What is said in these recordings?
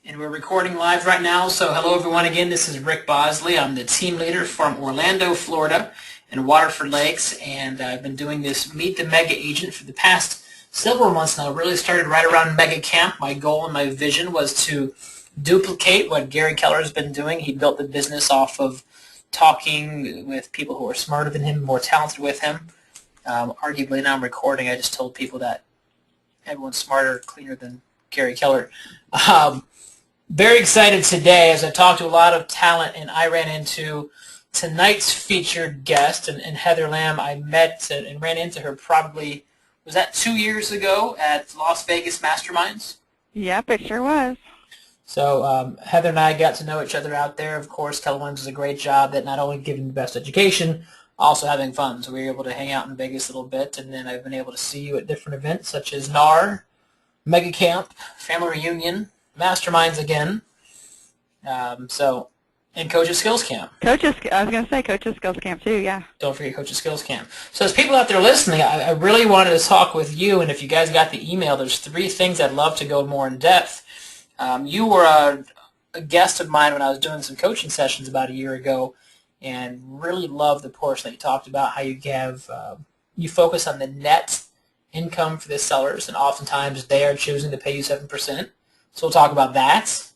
And we're recording live right now, so hello everyone again. This is Rick Bosley. I'm the team leader from Orlando, Florida, and Waterford Lakes, and I've been doing this Meet the Mega Agent for the past several months now. It really started right around Mega Camp. My goal and my vision was to duplicate what Gary Keller has been doing. He built the business off of talking with people who are smarter than him, more talented with him. Arguably, now I'm recording, I just told people that everyone's smarter, cleaner than Gary Keller. Very excited today as I talked to a lot of talent, and I ran into tonight's featured guest, and Heather Lamb. I met and ran into her probably, was that 2 years ago at Las Vegas Masterminds? Yep, it sure was. So Heather and I got to know each other out there. Of course, Keller Williams does a great job at not only giving the best education, also having fun. So we were able to hang out in Vegas a little bit, and then I've been able to see you at different events such as NAR, Mega Camp, Family Reunion, Masterminds again, and Coach's Skills Camp. I was going to say Coach's Skills Camp too, yeah. Don't forget Coach's Skills Camp. So as people out there listening, I really wanted to talk with you, and if you guys got the email, there's 3 things I'd love to go more in depth. You were a guest of mine when I was doing some coaching sessions about a year ago, and really loved the portion that you talked about how you focus on the net income for the sellers, and oftentimes they are choosing to pay you 7%. So we'll talk about that.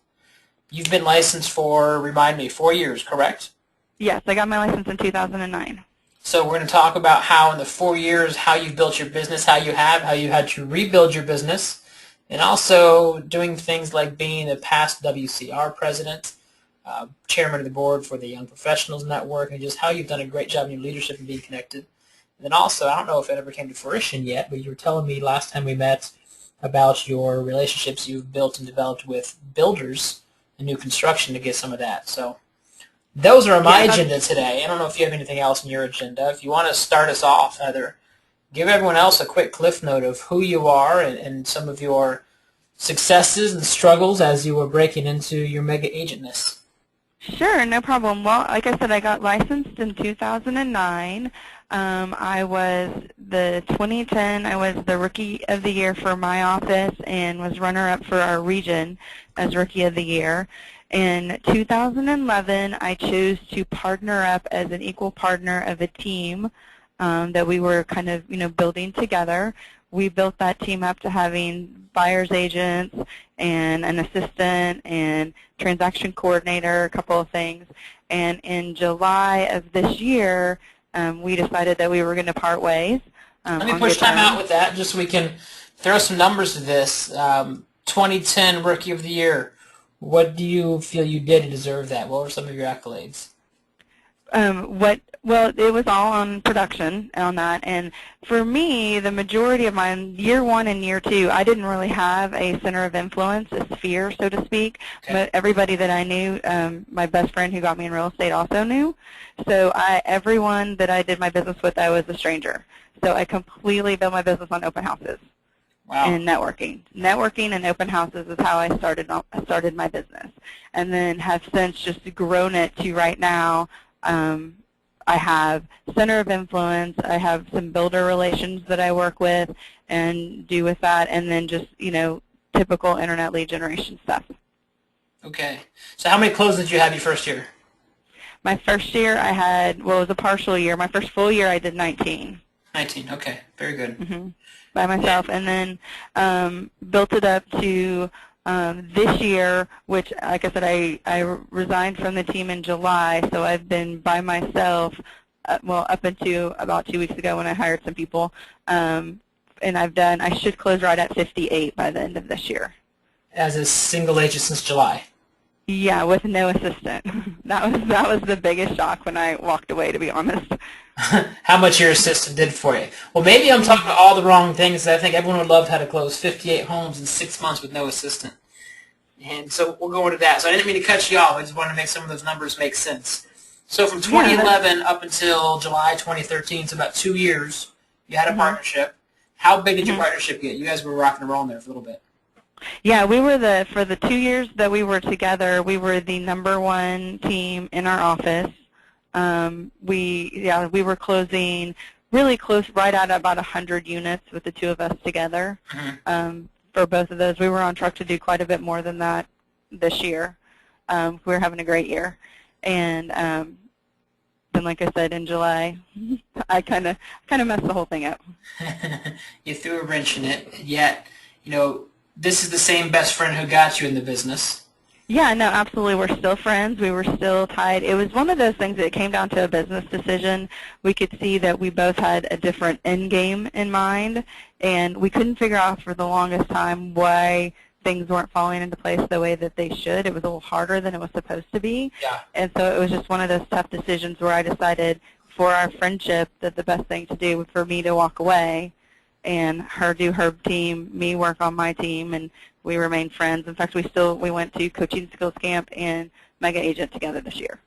You've been licensed for, remind me, 4 years, correct? Yes, I got my license in 2009. So we're going to talk about how in the 4 years, how you built your business, how you had to rebuild your business, and also doing things like being a past WCR president, chairman of the board for the Young Professionals Network, and just how you've done a great job in your leadership and being connected. And then also, I don't know if it ever came to fruition yet, but you were telling me last time we met about your relationships you've built and developed with builders and new construction to get some of that. So those are on my agenda today. I don't know if you have anything else on your agenda. If you want to start us off, Heather, give everyone else a quick cliff note of who you are and some of your successes and struggles as you were breaking into your mega agentness. Sure, no problem. Well, like I said, I got licensed in 2009. I was the 2010, I was the Rookie of the Year for my office and was runner-up for our region as Rookie of the Year. In 2011, I chose to partner up as an equal partner of a team that we were kind of, building together. We built that team up to having buyer's agents and an assistant and transaction coordinator, a couple of things. And in July of this year, we decided that we were going to part ways. Let me push time out with that just so we can throw some numbers to this. 2010 Rookie of the Year. What do you feel you did to deserve that? What were some of your accolades? Well, it was all on production on that, and for me, the majority of mine, year 1 and year 2, I didn't really have a center of influence, a sphere, so to speak. Okay. But everybody that I knew, my best friend who got me in real estate also knew. So everyone that I did my business with, I was a stranger. So I completely built my business on open houses. Wow. And networking. Networking and open houses is how I started my business, and then have since just grown it to right now. I have center of influence. I have some builder relations that I work with and do with that, and then just, typical internet lead generation stuff. Okay. So how many closings did you have your first year? My first year I had, well, it was a partial year. My first full year I did 19. 19, okay. Very good. Mm-hmm. By myself. And then built it up to this year, which, like I said, I resigned from the team in July, so I've been by myself, up until about 2 weeks ago when I hired some people, and I should close right at 58 by the end of this year. As a single agent since July? Yeah, with no assistant. That was the biggest shock when I walked away, to be honest. How much your assistant did for you. Well, maybe I'm talking about all the wrong things. I think everyone would love how to close 58 homes in 6 months with no assistant. And so we'll go into that. So I didn't mean to cut you off. I just wanted to make some of those numbers make sense. So from 2011 up until July 2013, so about 2 years, you had a partnership. How big did your partnership get? You guys were rocking and rolling there for a little bit. Yeah, we were for the 2 years that we were together, we were the #1 team in our office. We were closing really close, right at about 100 units with the two of us together. For both of those, we were on track to do quite a bit more than that this year. We're having a great year. And then, like I said, in July, I kind of messed the whole thing up. You threw a wrench in it, yet, this is the same best friend who got you in the business. Yeah, no, absolutely. We're still friends. We were still tied. It was one of those things that came down to a business decision. We could see that we both had a different end game in mind, and we couldn't figure out for the longest time why things weren't falling into place the way that they should. It was a little harder than it was supposed to be. Yeah. And so it was just one of those tough decisions where I decided for our friendship that the best thing to do was for me to walk away and her do her team, me work on my team, and we remain friends. In fact, we went to coaching skills camp and Mega Agent together this year.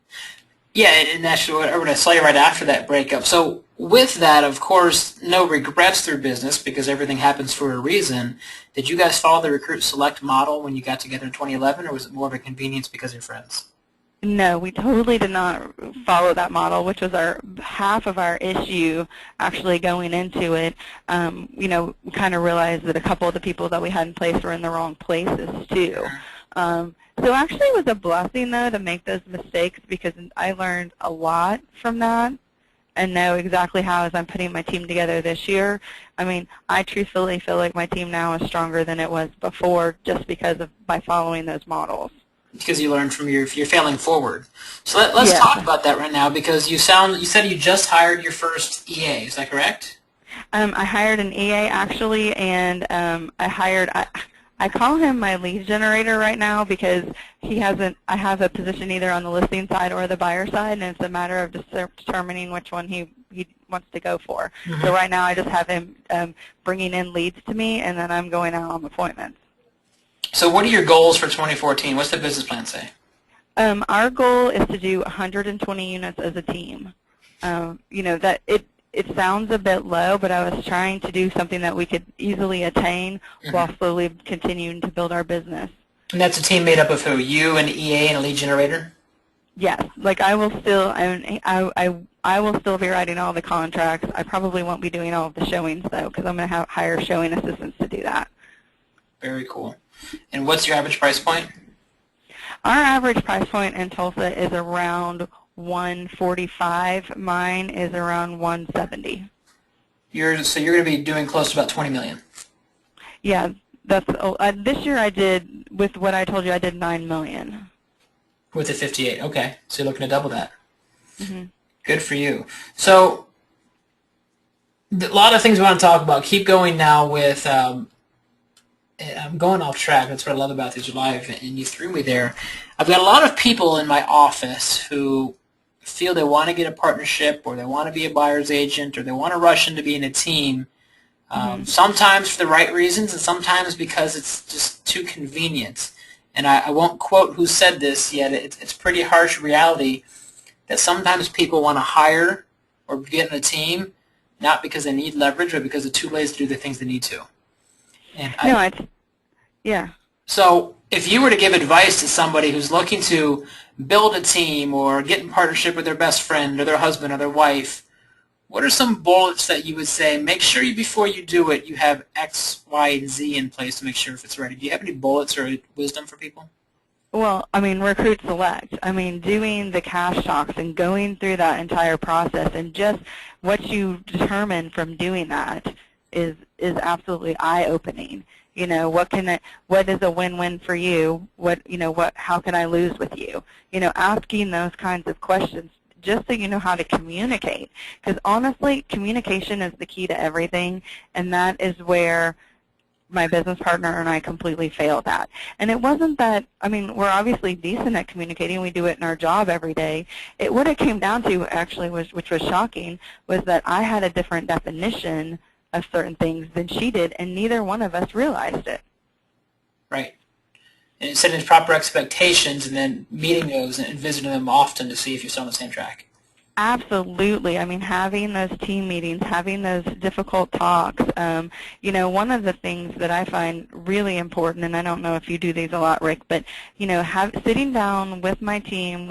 Yeah, and actually, I saw you right after that breakup. So with that, of course, no regrets through business because everything happens for a reason. Did you guys follow the Recruit Select model when you got together in 2011, or was it more of a convenience because you're friends? No, we totally did not follow that model, which was half of our issue actually going into it. We kind of realized that a couple of the people that we had in place were in the wrong places too. So actually it was a blessing, though, to make those mistakes because I learned a lot from that and know exactly how, as I'm putting my team together this year, I truthfully feel like my team now is stronger than it was before just because of by following those models. Because you learned from your failing forward. So let's talk about that right now because you said you just hired your first EA. Is that correct? I hired an EA actually, and I call him my lead generator right now because I have a position either on the listing side or the buyer side, and it's a matter of determining which one he wants to go for. Mm-hmm. So right now I just have him bringing in leads to me, and then I'm going out on appointments. So what are your goals for 2014? What's the business plan say? Our goal is to do 120 units as a team. That it sounds a bit low, but I was trying to do something that we could easily attain while slowly continuing to build our business. And that's a team made up of who? You, an EA, and a lead generator? Yes. Like I will still be writing all the contracts. I probably won't be doing all of the showings though, because I'm going to hire showing assistants to do that. Very cool. And what's your average price point? Our average price point in Tulsa is around $145. Mine is around $170. So you're going to be doing close to about $20 million. Yeah, this year I did, with what I told you, I did $9 million. With the 58, okay. So you're looking to double that. Mm-hmm. Good for you. So a lot of things we want to talk about. Keep going now with. I'm going off track. That's what I love about this live, and you threw me there. I've got a lot of people in my office who feel they want to get a partnership or they want to be a buyer's agent or they want to rush into being a team, sometimes for the right reasons and sometimes because it's just too convenient. And I won't quote who said this yet. It's pretty harsh reality that sometimes people want to hire or get in a team not because they need leverage but because they're too lazy to do the things they need to. Yeah. So if you were to give advice to somebody who's looking to build a team or get in partnership with their best friend or their husband or their wife, what are some bullets that you would say, make sure before you do it, you have X, Y, and Z in place to make sure if it's ready? Do you have any bullets or wisdom for people? Well, Recruit Select. Doing the cash talks and going through that entire process and just what you determine from doing that is absolutely eye-opening. What is a win-win for you? How can I lose with you? Asking those kinds of questions just so you know how to communicate. Because honestly, communication is the key to everything, and that is where my business partner and I completely failed at. And it wasn't that, we're obviously decent at communicating. We do it in our job every day. What it came down to, actually, which was shocking, was that I had a different definition of certain things than she did, and neither one of us realized it. Right. And setting proper expectations and then meeting those and visiting them often to see if you're still on the same track. Absolutely. Having those team meetings, having those difficult talks. One of the things that I find really important, and I don't know if you do these a lot, Rick, but, sitting down with my team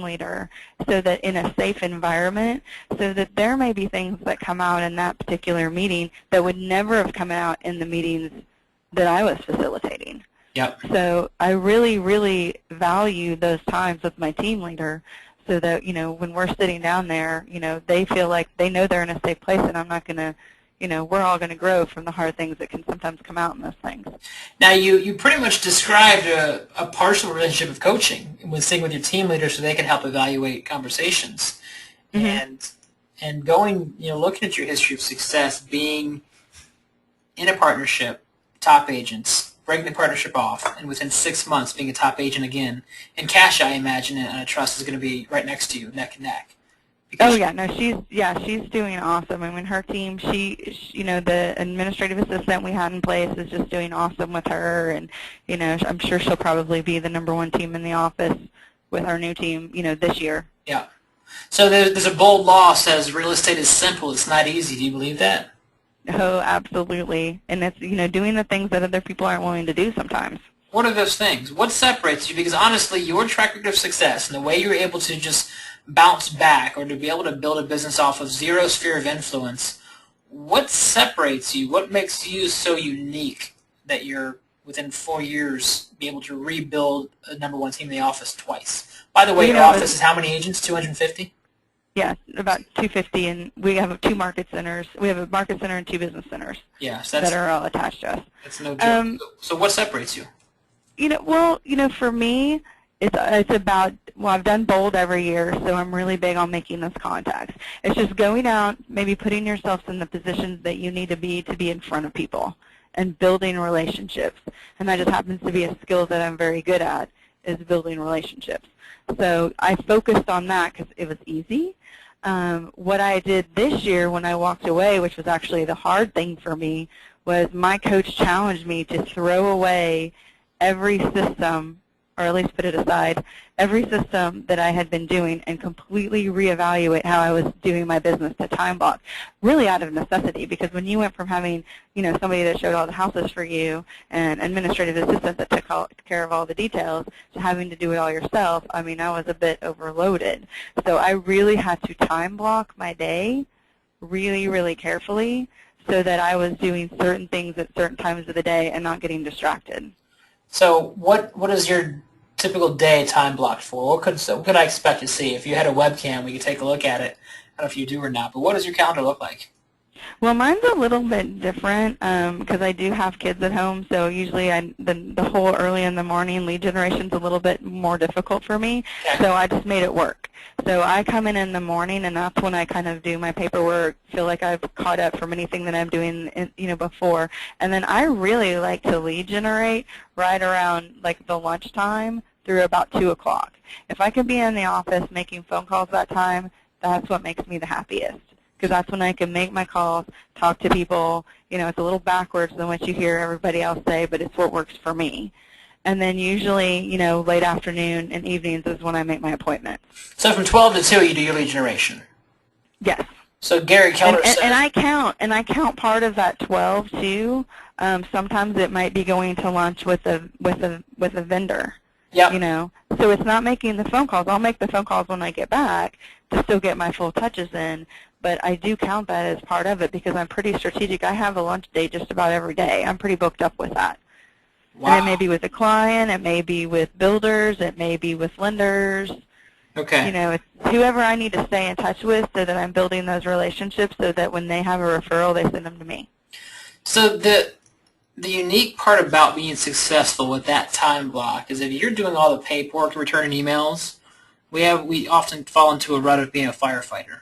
leader so that in a safe environment, so that there may be things that come out in that particular meeting that would never have come out in the meetings that I was facilitating. Yep. So I really, really value those times with my team leader so that, when we're sitting down there, they feel like they know they're in a safe place and I'm not going to, we're all going to grow from the hard things that can sometimes come out in those things. Now, you pretty much described a partial relationship of coaching with sitting with your team leader so they can help evaluate conversations. Mm-hmm. And going, looking at your history of success, being in a partnership, top agents, breaking the partnership off, and within 6 months being a top agent again. And Cash, I imagine, and I trust is going to be right next to you, neck and neck. Oh yeah, no, she's doing awesome. I mean, her team, the administrative assistant we had in place is just doing awesome with her, and I'm sure she'll probably be the #1 team in the office with our new team, this year. Yeah. So there's a bold law says real estate is simple, it's not easy. Do you believe that? Oh, absolutely. And it's, doing the things that other people aren't willing to do sometimes. What are those things? What separates you? Because honestly, your track record of success and the way you're able to just bounce back or to be able to build a business off of zero sphere of influence, what separates you? What makes you so unique that you're, within 4 years, be able to rebuild a #1 team in the office twice? By the way, your office is how many agents? 250? Yeah, about 250, and we have 2 market centers. We have a market center and 2 business centers. Yeah, so that are all attached to us. That's no joke. So what separates you? For me, it's about, I've done bold every year, so I'm really big on making those contacts. It's just going out, maybe putting yourself in the positions that you need to be in front of people and building relationships. And that just happens to be a skill that I'm very good at, is building relationships. So I focused on that because it was easy. What I did this year when I walked away, which was actually the hard thing for me, was my coach challenged me to throw away every system, or at least put it aside, every system that I had been doing and completely reevaluate how I was doing my business to time block, really out of necessity, because when you went from having, somebody that showed all the houses for you and administrative assistant that took care of all the details to having to do it all yourself, I mean, I was a bit overloaded. So I really had to time block my day really, really carefully so that I was doing certain things at certain times of the day and not getting distracted. So what is your typical day time blocked for? What could I expect to see? If you had a webcam, we could take a look at it. I don't know if you do or not, but what does your calendar look like? Well, mine's a little bit different because I do have kids at home, so usually the whole early in the morning lead generation's a little bit more difficult for me, so I just made it work. So I come in the morning, and that's when I kind of do my paperwork, feel like I've caught up from anything that I'm doing, before. And then I really like to lead generate right around like the lunchtime through about 2 o'clock. If I can be in the office making phone calls that time, that's what makes me the happiest, because that's when I can make my calls, talk to people. It's a little backwards than what you hear everybody else say, but it's what works for me. And then usually, late afternoon and evenings is when I make my appointments. So from 12 to 2, you do your lead generation? Yes. So Gary Keller said... And I count part of that 12 too. Sometimes it might be going to lunch with a vendor. Yep. So it's not making the phone calls. I'll make the phone calls when I get back to still get my full touches in. But I do count that as part of it because I'm pretty strategic. I have a lunch day just about every day. I'm pretty booked up with that. Wow. And it may be with a client. It may be with builders. It may be with lenders. Okay. It's whoever I need to stay in touch with so that I'm building those relationships so that when they have a referral, they send them to me. So the unique part about being successful with that time block is if you're doing all the paperwork, returning emails, we often fall into a rut of being a firefighter.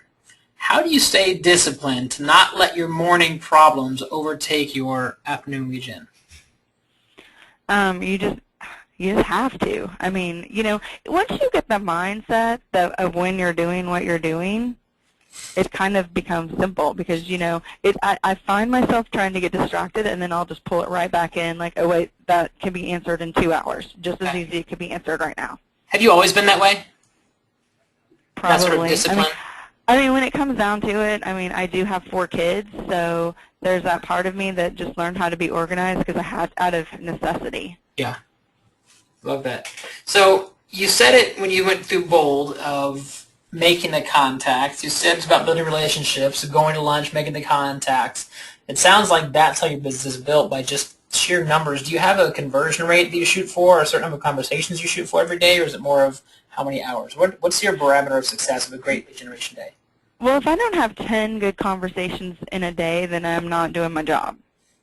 How do you stay disciplined to not let your morning problems overtake your afternoon lead gen? You just have to. I mean, once you get the mindset of when you're doing what you're doing, it kind of becomes simple because, I find myself trying to get distracted and then I'll just pull it right back in like, oh, wait, that can be answered in 2 hours. Just as easy it could be answered right now. Have you always been that way? Probably. That sort of discipline? I mean, when it comes down to it, I do have 4 kids, so there's that part of me that just learned how to be organized because I had out of necessity. Yeah. Love that. So you said it when you went through bold of making the contacts. You said it's about building relationships, going to lunch, making the contacts. It sounds like that's how your business is built, by just sheer numbers, do you have a conversion rate that you shoot for, or a certain number of conversations you shoot for every day, or is it more of how many hours? What's your barometer of success of a great lead generation day? Well, if I don't have 10 good conversations in a day, then I'm not doing my job.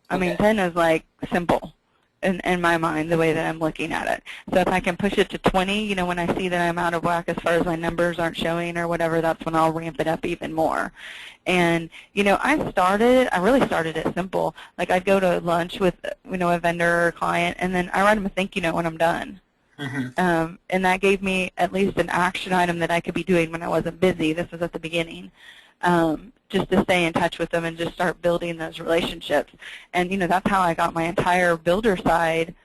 I mean, 10 is like simple in my mind, the way that I'm looking at it. So if I can push it to 20, you know, when I see that I'm out of whack as far as my numbers aren't showing or whatever, that's when I'll ramp it up even more. And, you know, I really started it simple. Like I'd go to lunch with, you know, a vendor or a client, and then I write them a thank you note when I'm done. And that gave me at least an action item that I could be doing when I wasn't busy. This was at the beginning. Just to stay in touch with them and just start building those relationships. And, you know, that's how I got my entire builder side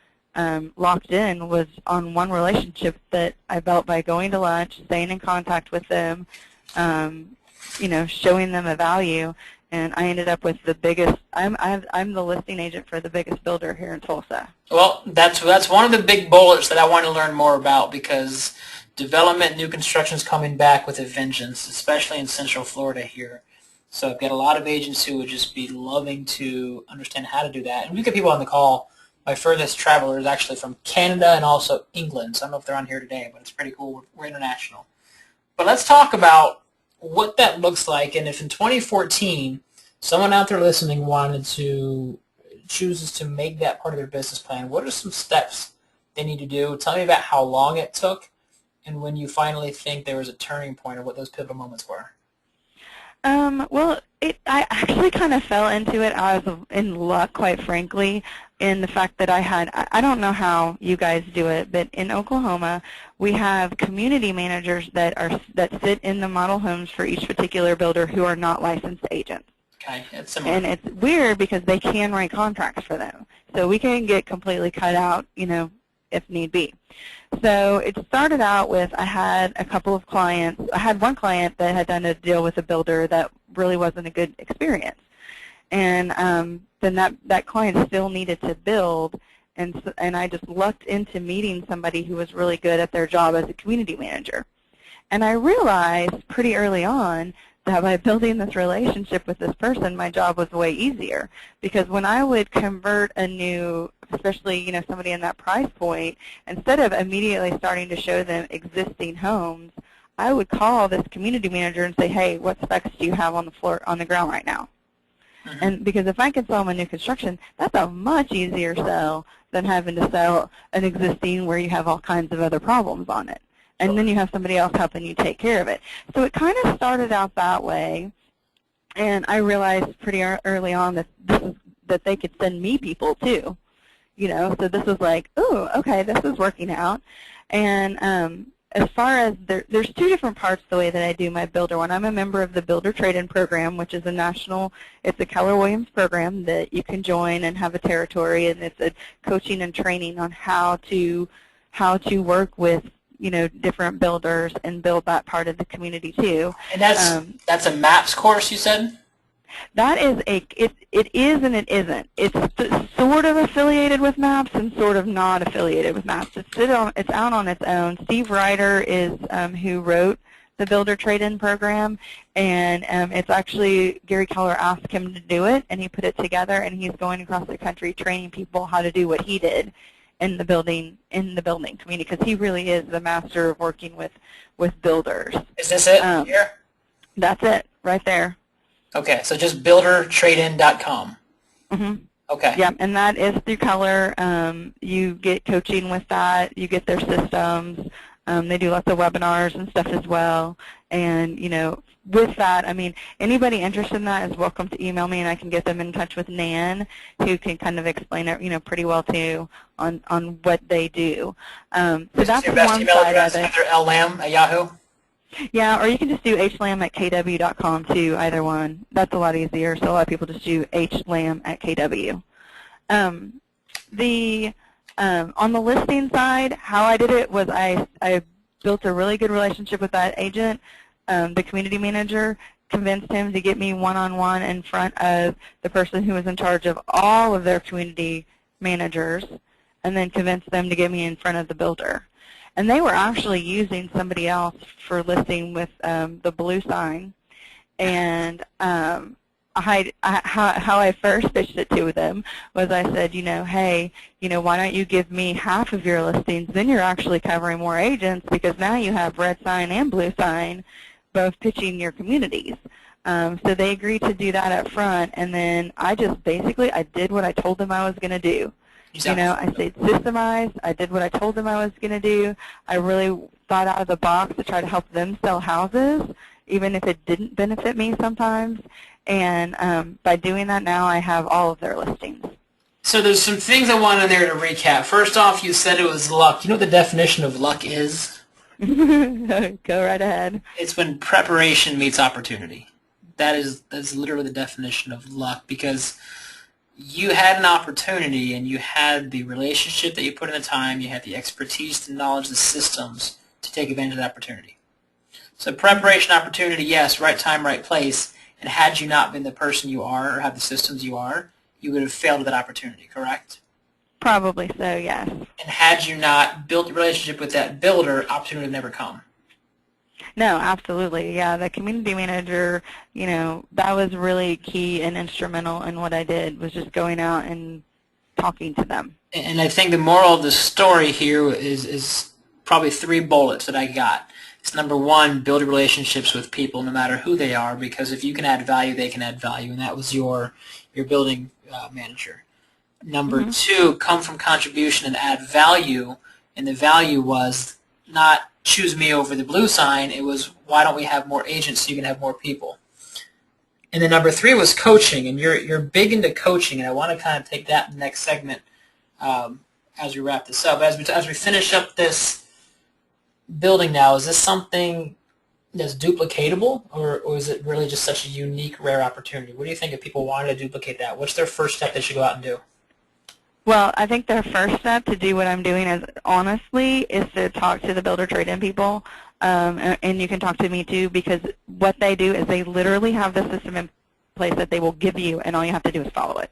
locked in, was on one relationship that I built by going to lunch, staying in contact with them, you know, showing them a value. And I ended up with the biggest, I'm the listing agent for the biggest builder here in Tulsa. Well, that's one of the big bullets that I want to learn more about, because development, new construction is coming back with a vengeance, especially in Central Florida here. So I've got a lot of agents who would just be loving to understand how to do that. And we've got people on the call. My furthest traveler is actually from Canada and also England. So I don't know if they're on here today, but it's pretty cool. We're international. But let's talk about what that looks like. And if in 2014, someone out there listening chooses to make that part of their business plan, what are some steps they need to do? Tell me about how long it took and when you finally think there was a turning point, or what those pivotal moments were. Well, I actually kind of fell into it. I was in luck, quite frankly, in the fact that I don't know how you guys do it, but in Oklahoma, we have community managers that sit in the model homes for each particular builder who are not licensed agents. Okay, that's similar. And it's weird because they can write contracts for them. So we can get completely cut out, you know, if need be. So it started out with, I had a couple of clients. I had one client that had done a deal with a builder that really wasn't a good experience. And then that client still needed to build, and I just lucked into meeting somebody who was really good at their job as a community manager. And I realized pretty early on that by building this relationship with this person, my job was way easier. Because when I would convert a new, especially, you know, somebody in that price point, instead of immediately starting to show them existing homes, I would call this community manager and say, hey, what specs do you have on the floor, on the ground right now? And because if I can sell them a new construction, that's a much easier sell than having to sell an existing where you have all kinds of other problems on it. And then you have somebody else helping you take care of it. So it kind of started out that way, and I realized pretty early on that they could send me people too, you know. So this was like, oh, okay, this is working out. And as far as there's two different parts the way that I do my builder one. I'm a member of the Builder Trade-In Program, which is it's a Keller Williams program that you can join and have a territory, and it's a coaching and training on how to work with, you know, different builders and build that part of the community too. And that's a MAPS course, you said? That is it is and it isn't. It's sort of affiliated with MAPS and sort of not affiliated with MAPS. It's out on its own. Steve Ryder is who wrote the Builder Trade-In program, and it's actually Gary Keller asked him to do it, and he put it together, and he's going across the country training people how to do what he did in the building community, because he really is the master of working with builders. Is this it here? That's it, right there. Okay, so just buildertradein.com. Mm-hmm. Okay. Yeah, and that is through Keller. You get coaching with that. You get their systems. They do lots of webinars and stuff as well. And, you know, with that, I mean, anybody interested in that is welcome to email me, and I can get them in touch with Nan, who can kind of explain it, you know, pretty well too on what they do. So that's your best one email side address, of it. Heather L. Lamb at Yahoo? Yeah, or you can just do hlam@kw.com too, either one. That's a lot easier, so a lot of people just do hlam@kw. On the listing side, how I did it was I built a really good relationship with that agent, the community manager, convinced him to get me one-on-one in front of the person who was in charge of all of their community managers, and then convinced them to get me in front of the builder. And they were actually using somebody else for listing with the blue sign. And how I first pitched it to them was I said, hey, why don't you give me half of your listings? Then you're actually covering more agents because now you have red sign and blue sign both pitching your communities. So they agreed to do that up front, and then I just basically I did what I told them I was going to do. I stayed systemized. I did what I told them I was going to do. I really thought out of the box to try to help them sell houses, even if it didn't benefit me sometimes. And by doing that now, I have all of their listings. So there's some things I want in there to recap. First off, you said it was luck. You know what the definition of luck is? Go right ahead. It's when preparation meets opportunity. That's literally the definition of luck, because you had an opportunity and you had the relationship that you put in the time, you had the expertise, the knowledge, the systems to take advantage of that opportunity. So preparation, opportunity, yes, right time, right place. And had you not been the person you are or had the systems you are, you would have failed at that opportunity, correct? Probably so, yes. And had you not built a relationship with that builder, opportunity would never come. No, absolutely. Yeah, the community manager, that was really key and instrumental in what I did, was just going out and talking to them. And I think the moral of the story here is probably 3 bullets that I got. It's number 1, build relationships with people no matter who they are, because if you can add value, they can add value, and that was your building manager. Number 2, come from contribution and add value, and the value was not choose me over the blue sign. It was, why don't we have more agents so you can have more people? And then number 3 was coaching, and you're big into coaching, and I want to kind of take that in the next segment as we wrap this up. As we finish up this building now, is this something that's duplicatable, or is it really just such a unique, rare opportunity? What do you think if people wanted to duplicate that? What's their first step they should go out and do? Well, I think their first step to do what I'm doing is, honestly, is to talk to the builder trade-in people, and you can talk to me too, because what they do is they literally have the system in place that they will give you, and all you have to do is follow it.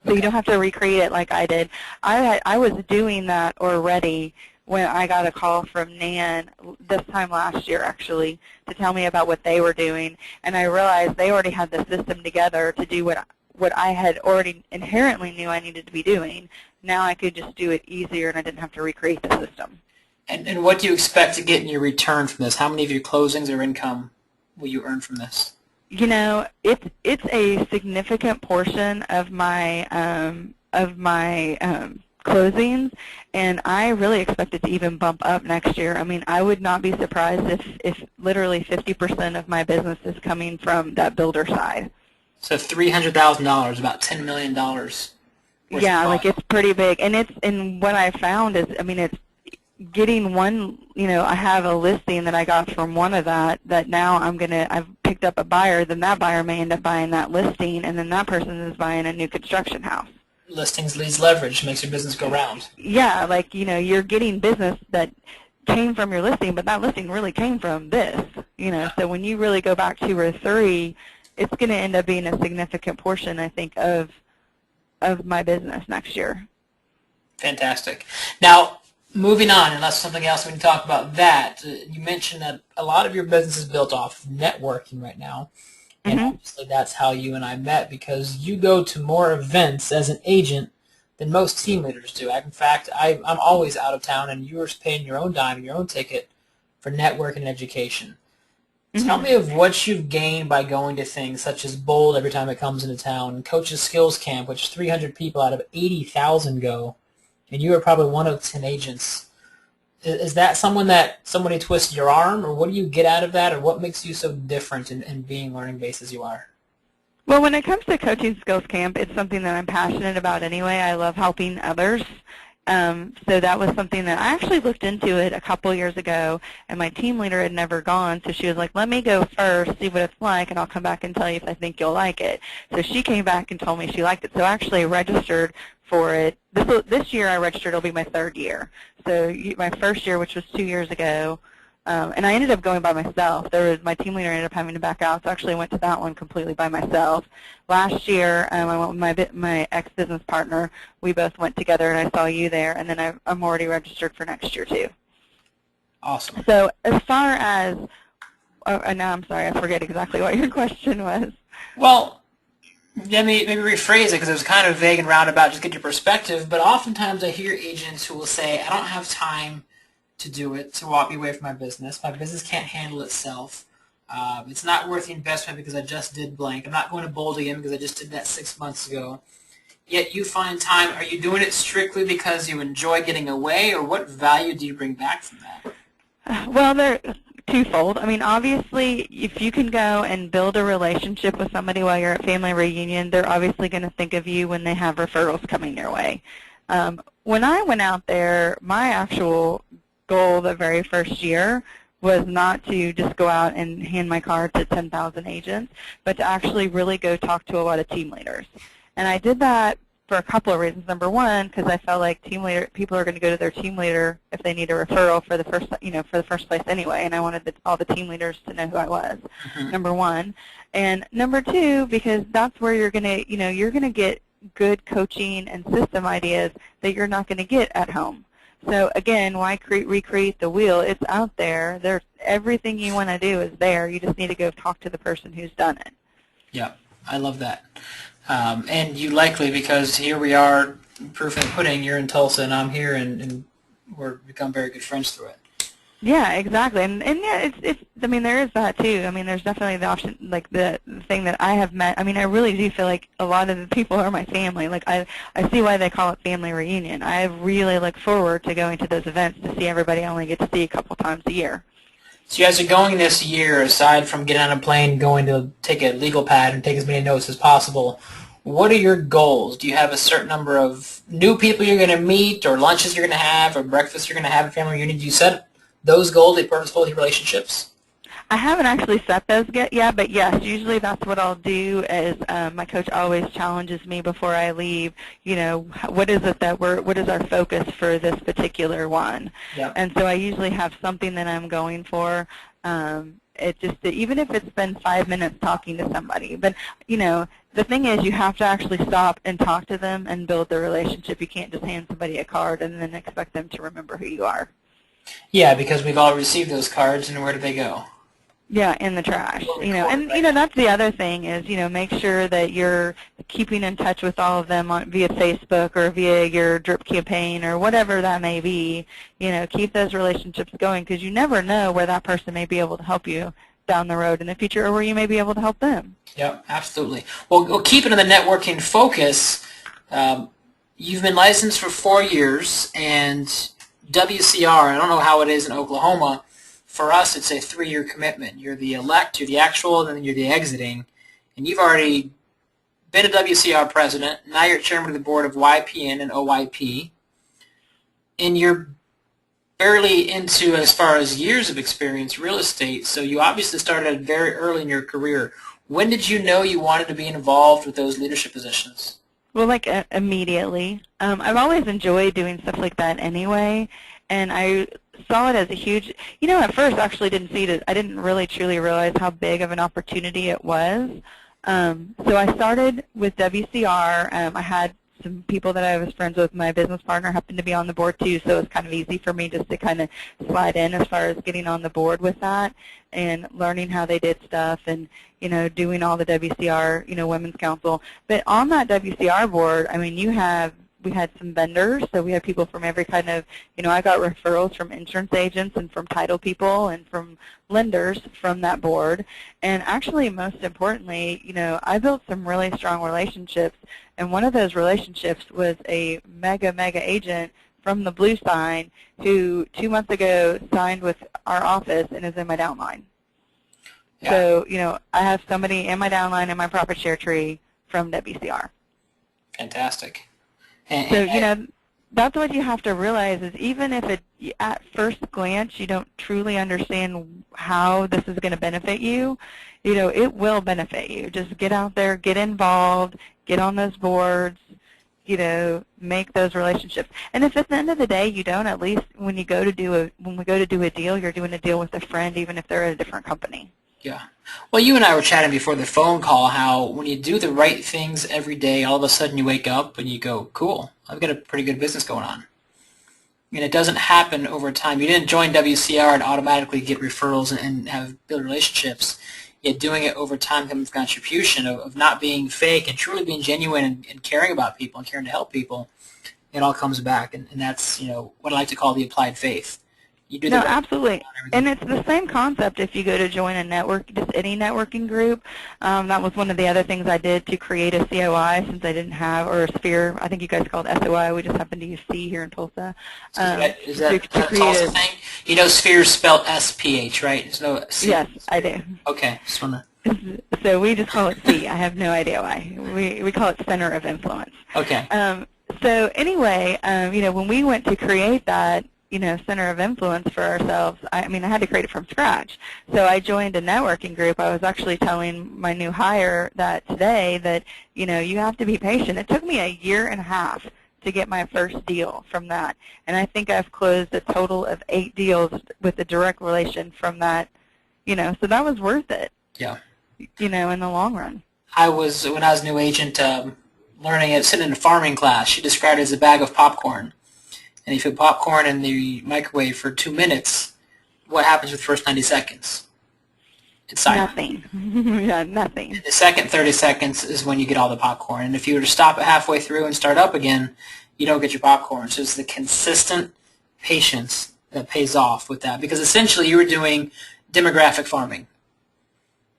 So you don't have to recreate it like I did. I was doing that already when I got a call from Nan this time last year, actually, to tell me about what they were doing, and I realized they already had the system together to do what I had already inherently knew I needed to be doing. Now I could just do it easier, and I didn't have to recreate the system. And what do you expect to get in your return from this? How many of your closings or income will you earn from this? It's a significant portion of my closings, and I really expect it to even bump up next year. I mean, I would not be surprised if literally 50% of my business is coming from that builder side. So $300,000, about $10 million. Yeah, like it's pretty big, and what I found is, I mean, it's getting one. I have a listing that I got from one of that now I've picked up a buyer. Then that buyer may end up buying that listing, and then that person is buying a new construction house. Listings leads leverage, makes your business go round. Yeah, like, you're getting business that came from your listing, but that listing really came from this, So when you really go back 2 or 3, it's going to end up being a significant portion, I think, of my business next year. Fantastic. Now, moving on, unless something else we can talk about that, you mentioned that a lot of your business is built off networking right now. And obviously that's how you and I met, because you go to more events as an agent than most team leaders do. In fact, I'm always out of town, and you're paying your own dime, your own ticket for networking and education. Tell me of what you've gained by going to things such as Bold every time it comes into town, and Coach's Skills Camp, which 300 people out of 80,000 go, and you are probably one of 10 agents. Is that somebody twists your arm, or what do you get out of that, or what makes you so different in being learning-based as you are? Well, when it comes to Coaching Skills Camp, it's something that I'm passionate about anyway. I love helping others. So that was something that I actually looked into it a couple years ago, and my team leader had never gone, so she was like, let me go first, see what it's like, and I'll come back and tell you if I think you'll like it. So she came back and told me she liked it. So I actually registered for it. This year I registered. It'll be my 3rd year. So my first year, which was 2 years ago, and I ended up going by myself. My team leader ended up having to back out, so I actually went to that one completely by myself. Last year, I went with my ex-business partner. We both went together, and I saw you there, and then I'm already registered for next year, too. Awesome. So as far as, now I'm sorry, I forget exactly what your question was. Well, Yeah, maybe rephrase it because it was kind of vague and roundabout, just get your perspective. But oftentimes I hear agents who will say, I don't have time to do it, to walk me away from my business. My business can't handle itself. It's not worth the investment because I just did blank. I'm not going to bold again because I just did that 6 months ago. Yet you find time. Are you doing it strictly because you enjoy getting away, or what value do you bring back from that? Well, they're twofold. I mean, obviously, if you can go and build a relationship with somebody while you're at family reunion, they're obviously going to think of you when they have referrals coming their way. When I went out there, my actual goal the very first year was not to just go out and hand my card to 10,000 agents, but to actually really go talk to a lot of team leaders. And I did that for a couple of reasons. Number one, because I felt like people are going to go to their team leader if they need a referral for the first place anyway, and I wanted all the team leaders to know who I was. Mm-hmm. Number one, and number two, because that's where you're going to get good coaching and system ideas that you're not going to get at home. So again, why recreate the wheel? It's out there. There's everything you want to do is there. You just need to go talk to the person who's done it. Yeah, I love that. And you likely, because here we are, proof in the pudding, you're in Tulsa and I'm here, and we're become very good friends through it. Yeah, exactly. And yeah, I mean, there is that too. I mean, there's definitely the option, like the thing that I have met. I mean, I really do feel like a lot of the people are my family. Like, I see why they call it family reunion. I really look forward to going to those events to see everybody I only get to see a couple times a year. So as you're going this year, aside from getting on a plane, going to take a legal pad and take as many notes as possible, what are your goals? Do you have a certain number of new people you're going to meet, or lunches you're going to have, or breakfasts you're going to have at family reunion? Do you set those goals, the purposeful relationships? I haven't actually set those yet, but yes, usually that's what I'll do. Is my coach always challenges me before I leave. You know, what is our focus for this particular one? Yep. And so I usually have something that I'm going for. Even if it's been 5 minutes talking to somebody, but the thing is, you have to actually stop and talk to them and build the relationship. You can't just hand somebody a card and then expect them to remember who you are. Yeah, because we've all received those cards, and where do they go? Yeah, in the trash. That's the other thing is, make sure that you're keeping in touch with all of them via Facebook or via your drip campaign or whatever that may be. Keep those relationships going, because you never know where that person may be able to help you down the road in the future, or where you may be able to help them. Yeah, absolutely. Well, keeping in the networking focus, you've been licensed for 4 years, and WCR, I don't know how it is in Oklahoma. For us, it's a 3-year commitment. You're the elect, you're the actual, and then you're the exiting. And you've already been a WCR president. Now you're chairman of the board of YPN and OYP. And you're barely into, as far as years of experience, real estate. So you obviously started very early in your career. When did you know you wanted to be involved with those leadership positions? Well, immediately. I've always enjoyed doing stuff like that anyway. And I saw it as a huge, at first I actually didn't see it. I didn't really truly realize how big of an opportunity it was. So I started with WCR. I had some people that I was friends with. My business partner happened to be on the board too, so it was kind of easy for me just to kind of slide in as far as getting on the board with that and learning how they did stuff and, doing all the WCR, Women's Council. But on that WCR board, I mean, we had some vendors, so we had people from every kind of, I got referrals from insurance agents and from title people and from lenders from that board. And actually, most importantly, I built some really strong relationships, and one of those relationships was a mega agent from the blue sign who 2 months ago signed with our office and is in my downline. Yeah. So, I have somebody in my downline in my profit share tree from WCR. Fantastic. So, that's what you have to realize is even if at first glance you don't truly understand how this is going to benefit you, it will benefit you. Just get out there, get involved, get on those boards, make those relationships. And if at the end of the day you don't, at least when we go to do a deal, you're doing a deal with a friend, even if they're at a different company. Yeah. Well, you and I were chatting before the phone call how when you do the right things every day, all of a sudden you wake up and you go, cool, I've got a pretty good business going on. And it doesn't happen over time. You didn't join WCR and automatically get referrals and have build relationships. yet doing it over time comes from contribution, of not being fake and truly being genuine and caring about people and caring to help people. It all comes back, and that's what I like to call the applied faith. You do the No, right absolutely. And it's the same concept if you go to join a network, just any networking group. That was one of the other things I did to create a COI since I didn't have, or a Sphere. I think you guys call it SOI. We just happen to use C here in Tulsa. Is that a Tulsa thing? Sphere is spelled SPH, right? There's no C. Yes, I do. Okay. Just wanna... So we just call it C. I have no idea why. We call it Center of Influence. Okay. So anyway, when we went to create that, center of influence for ourselves, I had to create it from scratch. So I joined a networking group. I was actually telling my new hire that today that, you have to be patient. It took me a year and a half to get my first deal from that. And I think I've closed a total of 8 deals with a direct relation from that, so that was worth it. Yeah. In the long run. When I was a new agent, learning it, sitting in a farming class, she described it as a bag of popcorn. And if you put popcorn in the microwave for 2 minutes, what happens with the first 90 seconds? It's silent. Nothing. Yeah, nothing. And the second 30 seconds is when you get all the popcorn. And if you were to stop it halfway through and start up again, you don't get your popcorn. So it's the consistent patience that pays off with that. Because essentially you were doing demographic farming.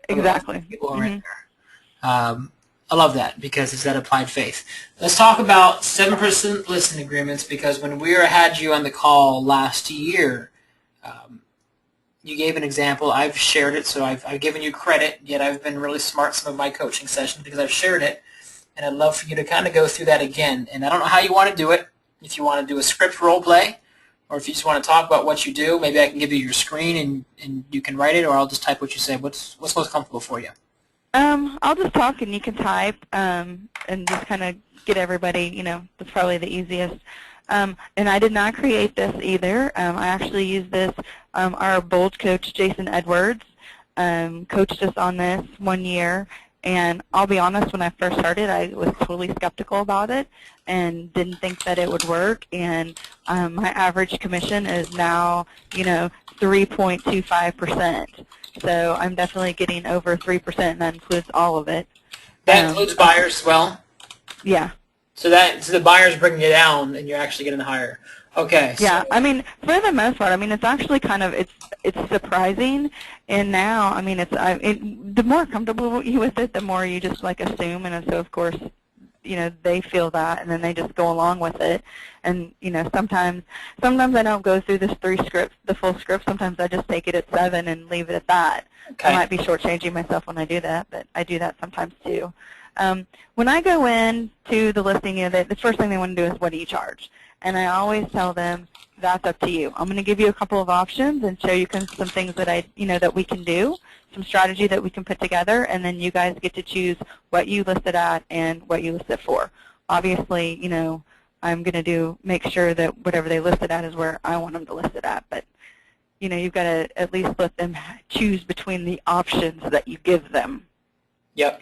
Exactly. People are in there. I love that because it's that applied faith. Let's talk about 7% listing agreements, because when we had you on the call last year, you gave an example. I've shared it, so I've given you credit, yet I've been really smart some of my coaching sessions because I've shared it, and I'd love for you to kind of go through that again. And I don't know how you want to do it, if you want to do a script role play, or if you just want to talk about what you do. Maybe I can give you your screen and you can write it, or I'll just type what you say. What's most comfortable for you? I'll just talk and you can type and just kind of get everybody, that's probably the easiest. And I did not create this either. I actually used this. Our Bold coach, Jason Edwards, coached us on this 1 year. And I'll be honest, when I first started, I was totally skeptical about it and didn't think that it would work. And my average commission is now, 3.25%. So I'm definitely getting over 3%, and that includes all of it. That includes buyers as well? Yeah. So the buyer's bringing it down, and you're actually getting higher. Okay. Yeah, for the most part, it's actually kind of, it's surprising, and now, the more comfortable you with it, the more you just assume, and so of course, they feel that, and then they just go along with it, and sometimes I don't go through the full script. Sometimes I just take it at 7 and leave it at that. Okay. I might be shortchanging myself when I do that, but I do that sometimes too. When I go in to the listing, the first thing they want to do is, what do you charge? And I always tell them, that's up to you. I'm going to give you a couple of options and show you some things that that we can do, some strategy that we can put together, and then you guys get to choose what you list it at and what you list it for. Obviously, I'm going to make sure that whatever they list it at is where I want them to list it at, but you've got to at least let them choose between the options that you give them. Yep.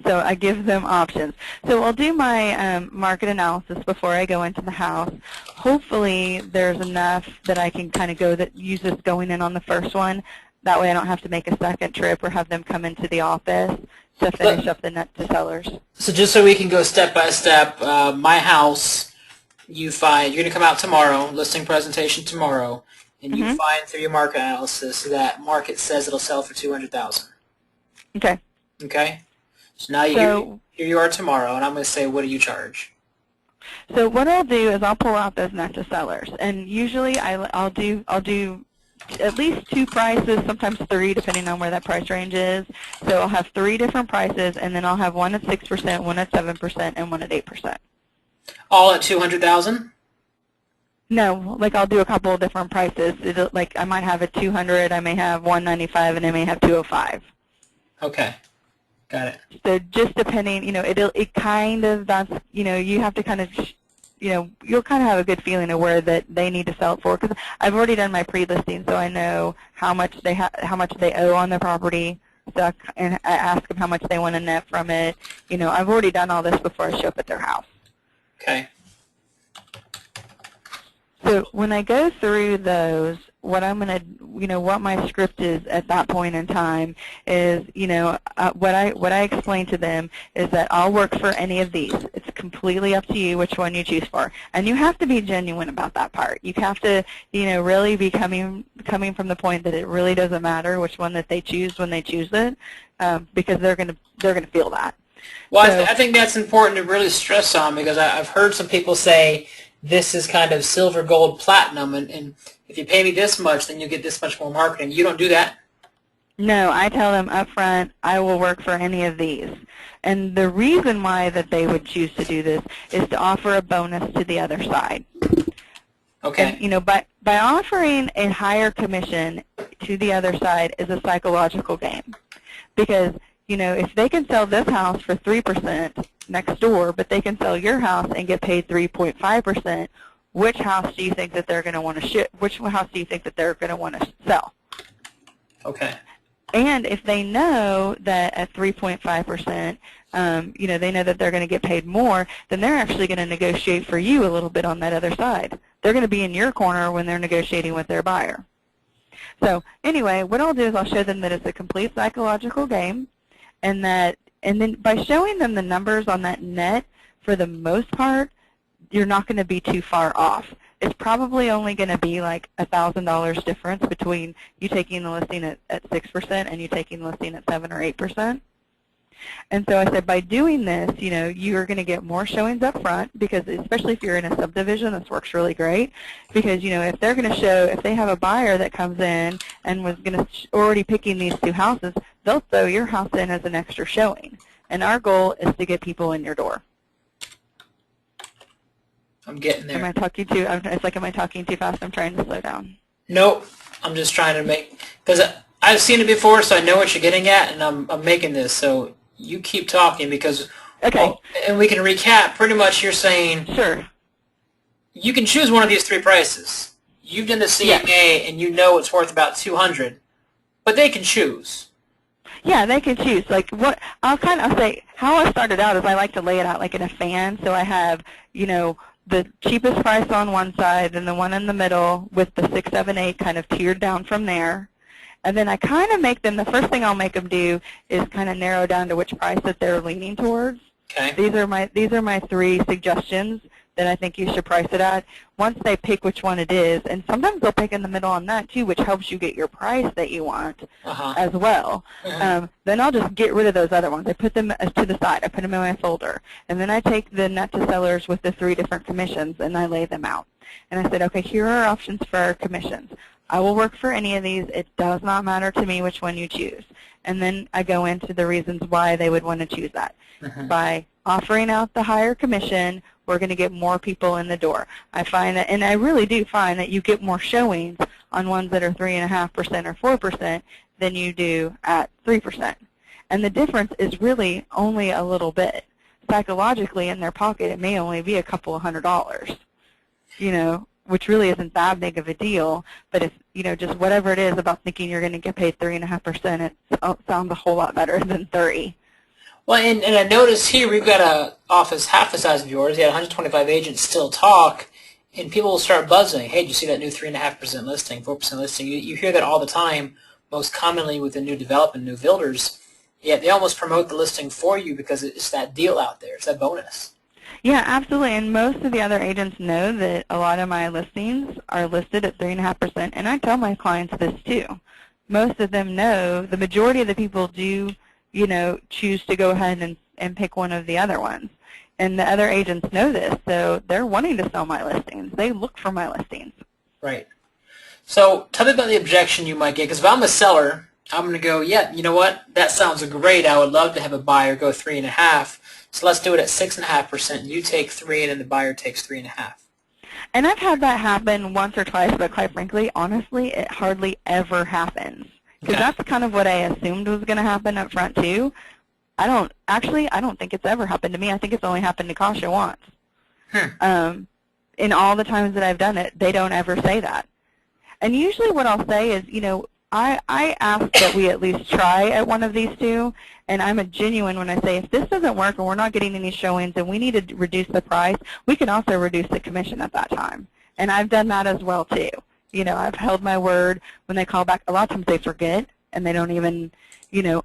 So I give them options. So I'll do my market analysis before I go into the house. Hopefully there's enough that I can kind of use this going in on the first one. That way I don't have to make a second trip or have them come into the office to finish up the net to sellers. So just so we can go step by step, my house, you're going to come out tomorrow, listing presentation tomorrow, and you find through your market analysis that market says it'll sell for $200,000. Okay. Okay? So now here you are tomorrow, and I'm going to say, what do you charge? So what I'll do is I'll pull out those net to sellers, and usually I'll do at least 2 prices, sometimes 3, depending on where that price range is. So I'll have 3 different prices, and then I'll have one at 6%, one at 7%, and one at 8%. All at $200,000? No, I'll do a couple of different prices. I might have a 200, I may have 195, and I may have 205. Okay. Got it. So just depending, it kind of, that's, you have to kind of, you'll kind of have a good feeling of where that they need to sell it for, because I've already done my pre-listing, so I know how much they owe on their property. So I ask them how much they want to net from it. I've already done all this before I show up at their house. Okay. So when I go through those, what I'm going to, what my script is at that point in time is, what I explain to them is that I'll work for any of these. It's completely up to you which one you choose for. And you have to be genuine about that part. You have to, really be coming from the point that it really doesn't matter which one that they choose when they choose it, because they're going to feel that. Well, So, I think that's important to really stress on, because I've heard some people say this is kind of silver, gold, platinum, and if you pay me this much, then you get this much more marketing. You don't do that? no, I tell them up front, I will work for any of these. And the reason why that they would choose to do this is to offer a bonus to the other side. Okay. And, by offering a higher commission to the other side is a psychological game. Because, if they can sell this house for 3% next door, but they can sell your house and get paid 3.5%, which house do you think that they're going to want to ship? Which house do you think that they're going to want to sell? Okay. And if they know that at 3.5%, they know that they're going to get paid more, then they're actually going to negotiate for you a little bit on that other side. They're going to be in your corner when they're negotiating with their buyer. So anyway, what I'll do is I'll show them that it's a complete psychological game, and then by showing them the numbers on that net, for the most part, you're not going to be too far off. It's probably only going to be like $1,000 difference between you taking the listing at 6% and you taking the listing at 7 or 8%. And so I said, by doing this, you're going to get more showings up front, because especially if you're in a subdivision, this works really great. Because, if they're going to show, if they have a buyer that comes in and was going to already picking these two houses, they'll throw your house in as an extra showing. And our goal is to get people in your door. I'm getting there. Am I talking too? It's like, am I talking too fast? I'm trying to slow down. Nope. I'm just trying to make, because I've seen it before, so I know what you're getting at, and I'm making this. So you keep talking, because, okay. And we can recap. Pretty much you're saying, sure, you can choose one of these three prices. You've done the CMA, yes, and you know it's worth about $200, but they can choose. Yeah, they can choose. Like, what I'll say, how I started out is I like to lay it out like in a fan. So I have, the cheapest price on one side and the one in the middle with the 6, 7, 8 kind of tiered down from there. And then I kind of make them, the first thing I'll make them do is kind of narrow down to which price that they're leaning towards. Okay. These are my 3 suggestions that I think you should price it at. Once they pick which one it is, and sometimes they'll pick in the middle on that too, which helps you get your price that you want as well. Then I'll just get rid of those other ones. I put them to the side. I put them in my folder. And then I take the net to sellers with the 3 different commissions and I lay them out. And I said, okay, here are options for our commissions. I will work for any of these. It does not matter to me which one you choose. And then I go into the reasons why they would want to choose that. By offering out the higher commission, we're going to get more people in the door. I find that, and I really do find that you get more showings on ones that are 3.5% or 4% than you do at 3%. And the difference is really only a little bit. Psychologically, in their pocket, it may only be a couple of $100, which really isn't that big of a deal. But if, just whatever it is about thinking you're going to get paid 3.5%, it sounds a whole lot better than 3. Well, and I noticed here we've got an office half the size of yours. You had 125 agents still talk, and people will start buzzing. Hey, did you see that new 3.5% listing, 4% listing? You hear that all the time, most commonly with the new development, new builders. Yet they almost promote the listing for you because it's that deal out there. It's that bonus. Yeah, absolutely. And most of the other agents know that a lot of my listings are listed at 3.5%, and I tell my clients this too. Most of them know, the majority of the people do choose to go ahead and pick one of the other ones. And the other agents know this, so they're wanting to sell my listings. They look for my listings. Right. So tell me about the objection you might get, because if I'm a seller, I'm going to go, yeah, you know what, that sounds great. I would love to have a buyer go 3.5%. So let's do it at 6.5%. You take 3, and then the buyer takes 3.5%. And I've had that happen once or twice, but quite frankly, honestly, it hardly ever happens. Because that's kind of what I assumed was going to happen up front too. I don't think it's ever happened to me. I think it's only happened to Kasha once. In all the times that I've done it, they don't ever say that. And usually what I'll say is, I ask that we at least try at one of these 2, and I'm a genuine when I say, if this doesn't work and we're not getting any showings and we need to reduce the price, we can also reduce the commission at that time. And I've done that as well too. I've held my word. When they call back, a lot of times they forget, and they don't even,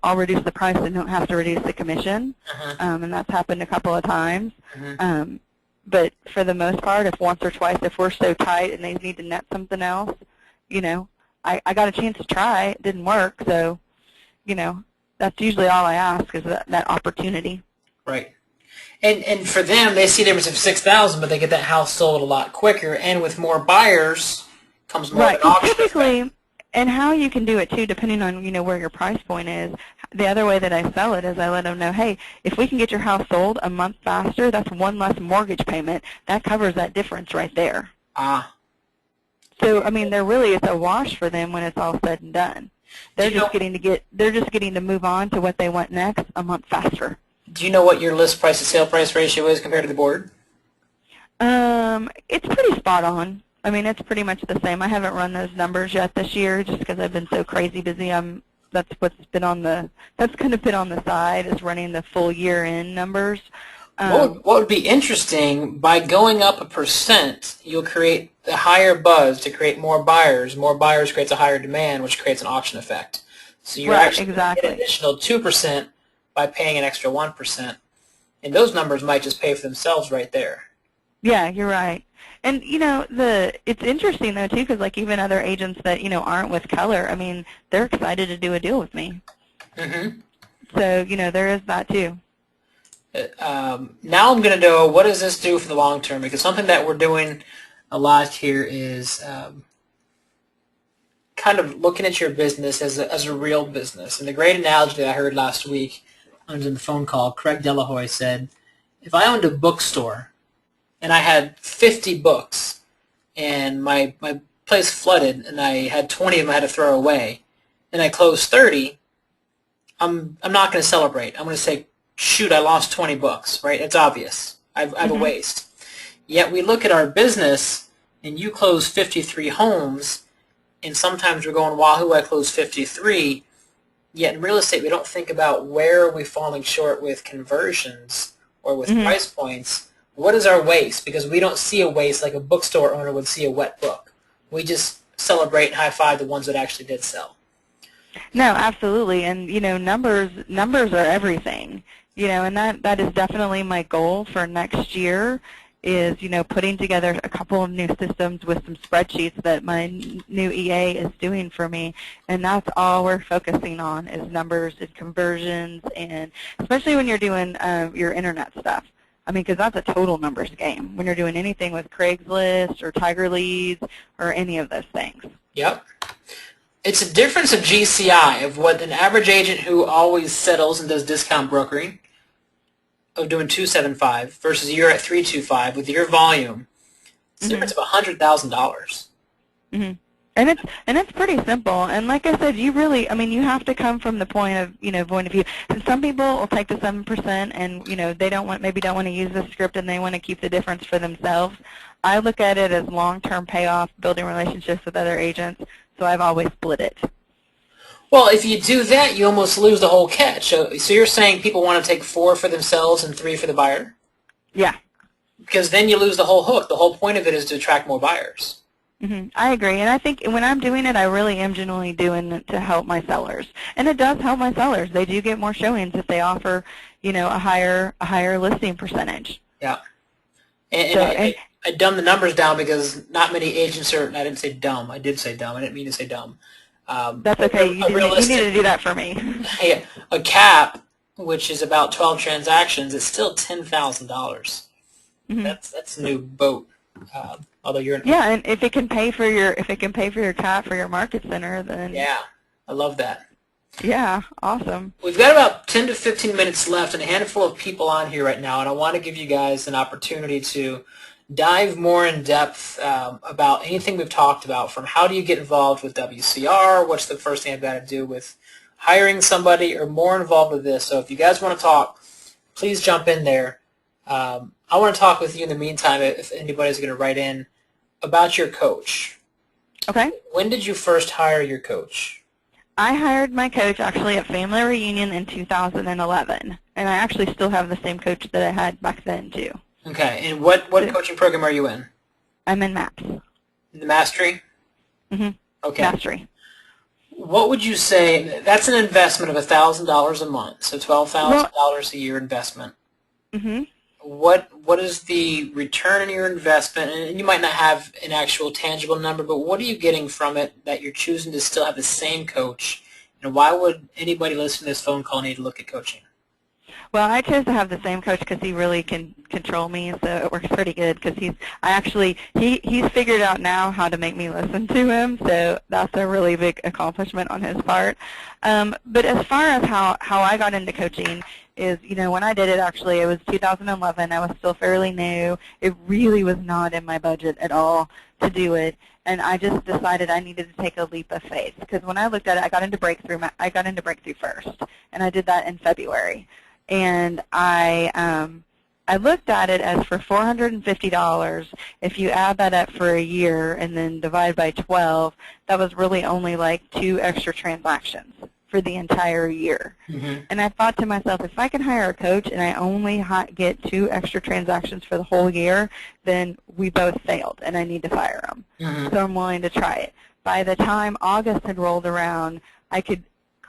I'll reduce the price and don't have to reduce the commission, and that's happened a couple of times. But for the most part, if once or twice, if we're so tight and they need to net something else, I got a chance to try. It didn't work, so, that's usually all I ask is that opportunity. Right. And for them, they see a difference of $6,000, but they get that house sold a lot quicker, and with more buyers comes more of an auction typically, effect. And how you can do it too, depending on where your price point is. The other way that I sell it is I let them know, hey, if we can get your house sold a month faster, that's one less mortgage payment. That covers that difference right there. So I mean, it's a wash for them when it's all said and done. They're just getting to move on to what they want next a month faster. Do you know what your list price to sale price ratio is compared to the board? It's pretty spot on. I mean, it's pretty much the same. I haven't run those numbers yet this year just because I've been so crazy busy. That's kind of been on the side is running the full year-end numbers. What would be interesting, by going up 1%, you'll create a higher buzz to create more buyers. More buyers creates a higher demand, which creates an auction effect. So you're actually getting an additional 2% by paying an extra 1%. And those numbers might just pay for themselves right there. Yeah, you're right. And, it's interesting, though, too, because, even other agents that, aren't with Keller, I mean, they're excited to do a deal with me. So, there is that, too. Now I'm going to know, what does this do for the long term? Because something that we're doing a lot here is kind of looking at your business as a real business. And the great analogy that I heard last week, I was on the phone call, Craig Delahoy said, if I owned a bookstore and I had 50 books and my place flooded and I had 20 of them I had to throw away and I closed 30, I'm not going to celebrate. I'm going to say, shoot, I lost 20 books, right? It's obvious. I have a waste. Yet we look at our business and you close 53 homes and sometimes we're going, wahoo, I closed 53. Yet in real estate, we don't think about where are we falling short with conversions or with price points. What is our waste? Because we don't see a waste like a bookstore owner would see a wet book. We just celebrate and high-five the ones that actually did sell. No, absolutely. And, numbers are everything. And that is definitely my goal for next year is, putting together a couple of new systems with some spreadsheets that my new EA is doing for me. And that's all we're focusing on is numbers and conversions, and especially when you're doing your internet stuff. I mean, because that's a total numbers game when you're doing anything with Craigslist or Tiger Leads or any of those things. Yep. It's a difference of GCI, of what an average agent who always settles and does discount brokering of doing 275 versus you're at 325 with your volume. It's a difference of $100,000. And it's pretty simple. And like I said, you have to come from the point of view. And some people will take the 7% and they don't want to use the script and they want to keep the difference for themselves. I look at it as long-term payoff, building relationships with other agents. So I've always split it. Well, if you do that, you almost lose the whole catch. So you're saying people want to take 4 for themselves and 3 for the buyer? Yeah. Because then you lose the whole hook. The whole point of it is to attract more buyers. I agree, and I think when I'm doing it, I really am genuinely doing it to help my sellers, and it does help my sellers. They do get more showings if they offer, a higher listing percentage. Yeah, and I dumbed the numbers down because not many agents are. I didn't say dumb. I did say dumb. I didn't mean to say dumb. That's okay. You need to do that for me. Yeah, a cap, which is about 12 transactions, is still $10,000. That's a new boat. Although you're and if it can pay for your cap for your market center, then I love that. Yeah, awesome. We've got about 10 to 15 minutes left and a handful of people on here right now, and I want to give you guys an opportunity to dive more in depth about anything we've talked about, from how do you get involved with WCR, what's the first thing I've got to do with hiring somebody, or more involved with this. So if you guys want to talk, please jump in there. I want to talk with you in the meantime, if anybody's going to write in, about your coach. Okay. When did you first hire your coach? I hired my coach actually at Family Reunion in 2011, and I actually still have the same coach that I had back then too. Okay, and what coaching program are you in? I'm in MAPS. The Mastery? Mm-hmm. Okay. Mastery. What would you say, that's an investment of $1,000 a month, so $12,000 a year investment. Mm-hmm. What is the return on your investment? And you might not have an actual tangible number, but what are you getting from it that you're choosing to still have the same coach? And why would anybody listening to this phone call need to look at coaching? Well, I chose to have the same coach because he really can control me, so it works pretty good. Because he's figured out now how to make me listen to him, so that's a really big accomplishment on his part. But as far as how I got into coaching is, when I did it, actually, it was 2011. I was still fairly new. It really was not in my budget at all to do it, and I just decided I needed to take a leap of faith. Because when I looked at it, I got into Breakthrough first, and I did that in February. And I looked at it as for $450. If you add that up for a year and then divide by 12, that was really only like 2 extra transactions for the entire year. Mm-hmm. And I thought to myself, if I can hire a coach and I only get 2 extra transactions for the whole year, then we both failed, and I need to fire them. Mm-hmm. So I'm willing to try it. By the time August had rolled around, I could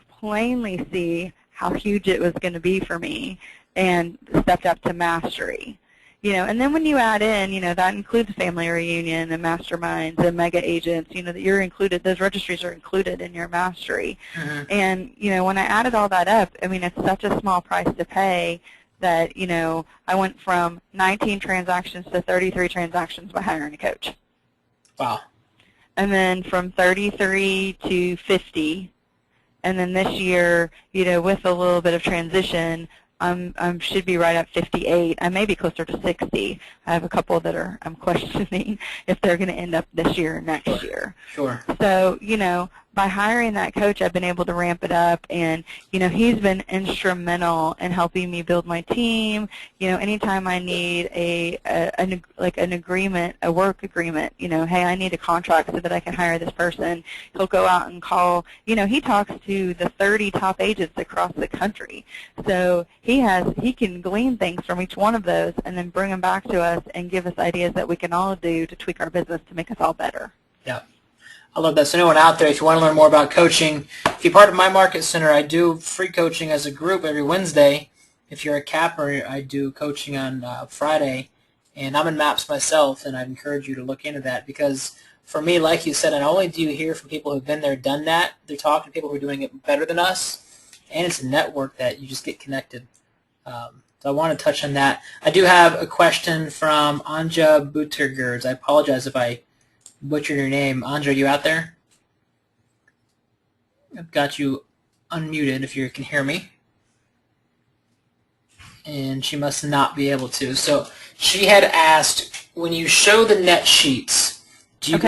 plainly see how huge it was going to be for me, and stepped up to mastery. And then when you add in, that includes family reunion and masterminds and mega agents, that you're included, those registries are included in your mastery. Mm-hmm. And, when I added all that up, I mean, it's such a small price to pay that, I went from 19 transactions to 33 transactions by hiring a coach. Wow. And then from 33 to 50. And then this year, with a little bit of transition, I should be right at 58. I may be closer to 60. I have a couple that I'm questioning if they're going to end up this year or next year. Sure. So, by hiring that coach, I've been able to ramp it up, and, he's been instrumental in helping me build my team. Anytime I need an agreement, a work agreement, hey, I need a contract so that I can hire this person, he'll go out and call. He talks to the 30 top agents across the country. So he can glean things from each one of those and then bring them back to us and give us ideas that we can all do to tweak our business to make us all better. Yeah. I love that. So anyone out there, if you want to learn more about coaching, if you're part of my market center, I do free coaching as a group every Wednesday. If you're a capper, I do coaching on Friday, and I'm in MAPS myself, and I'd encourage you to look into that, because for me, like you said, not only do you hear from people who've been there, done that, they're talking to people who are doing it better than us, and it's a network that you just get connected. So I want to touch on that. I do have a question from Anja Buttergerds. I apologize if I butchered your name. Anja, are you out there? I've got you unmuted if you can hear me. And she must not be able to. So she had asked, when you show the net sheets, do you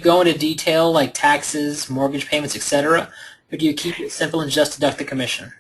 go into detail like taxes, mortgage payments, etc., or do you keep it simple and just deduct the commission?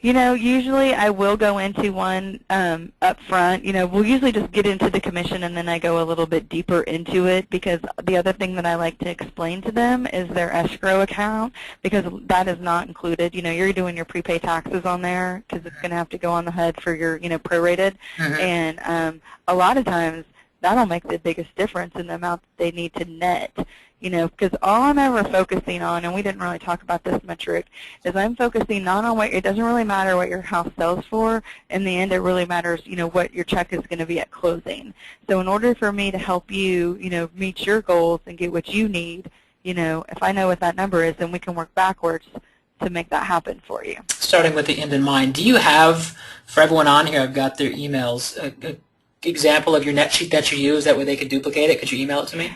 Usually I will go into one up front. We'll usually just get into the commission, and then I go a little bit deeper into it, because the other thing that I like to explain to them is their escrow account, because that is not included. You're doing your prepaid taxes on there because it's going to have to go on the HUD for your, prorated. Mm-hmm. And a lot of times that'll make the biggest difference in the amount that they need to net. Because all I'm ever focusing on, and we didn't really talk about this metric, is I'm focusing not on it doesn't really matter what your house sells for. In the end, it really matters, what your check is going to be at closing. So in order for me to help you, meet your goals and get what you need, if I know what that number is, then we can work backwards to make that happen for you. Starting with the end in mind, do you have, for everyone on here, I've got their emails, an example of your net sheet that you use, that way they could duplicate it? Could you email it to me?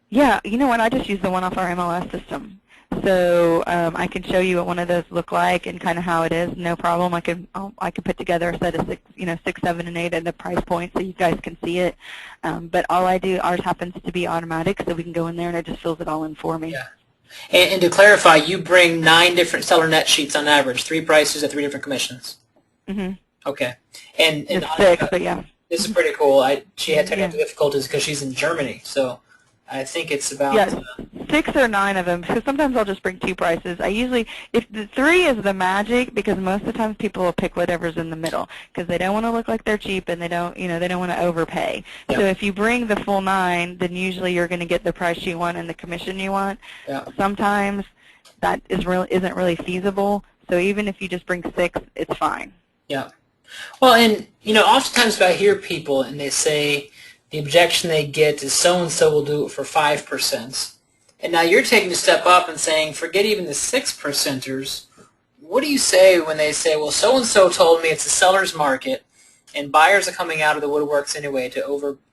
Yeah, you know what? I just use the one off our MLS system. So I can show you what one of those look like and kind of how it is. No problem. I can put together a set of 6, 7, and 8 at the price point so you guys can see it. But all I do, ours happens to be automatic, so we can go in there and it just fills it all in for me. Yeah. And to clarify, you bring 9 different seller net sheets on average, 3 prices at 3 different commissions. Mm-hmm. Okay. And it's 6, but yeah. This is pretty cool. She had technical difficulties because she's in Germany, so I think it's about... Yes, 6 or 9 of them, because sometimes I'll just bring 2 prices. I usually, if the 3 is the magic, because most of the times people will pick whatever's in the middle, because they don't want to look like they're cheap and they don't, they don't want to overpay. Yep. So if you bring the full 9, then usually you're going to get the price you want and the commission you want. Yep. Sometimes that isn't really feasible. So even if you just bring 6, it's fine. Yeah. Well, and, oftentimes I hear people and they say the objection they get is so-and-so will do it for 5%. And now you're taking a step up and saying, forget even the 6%ers. What do you say when they say, well, so-and-so told me it's a seller's market and buyers are coming out of the woodworks anyway to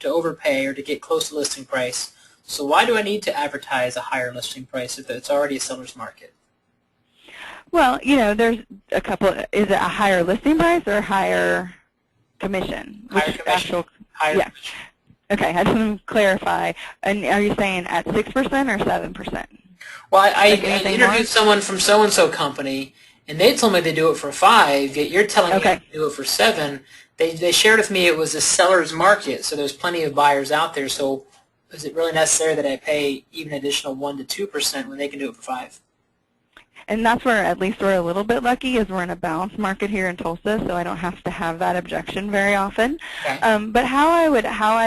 overpay or to get close to listing price. So why do I need to advertise a higher listing price if it's already a seller's market? Well, there's a couple. Is it a higher listing price or a higher commission? Higher commission. Higher. Yeah. Okay, I just want to clarify. And are you saying at 6% or 7%? Well, I interviewed someone from so-and-so company, and they told me they do it for 5, yet you're telling me to do it for 7. They shared with me it was a seller's market, so there's plenty of buyers out there. So is it really necessary that I pay even an additional 1 to 2% when they can do it for 5? And that's where at least we're a little bit lucky, is we're in a balanced market here in Tulsa, so I don't have to have that objection very often. Okay. But how I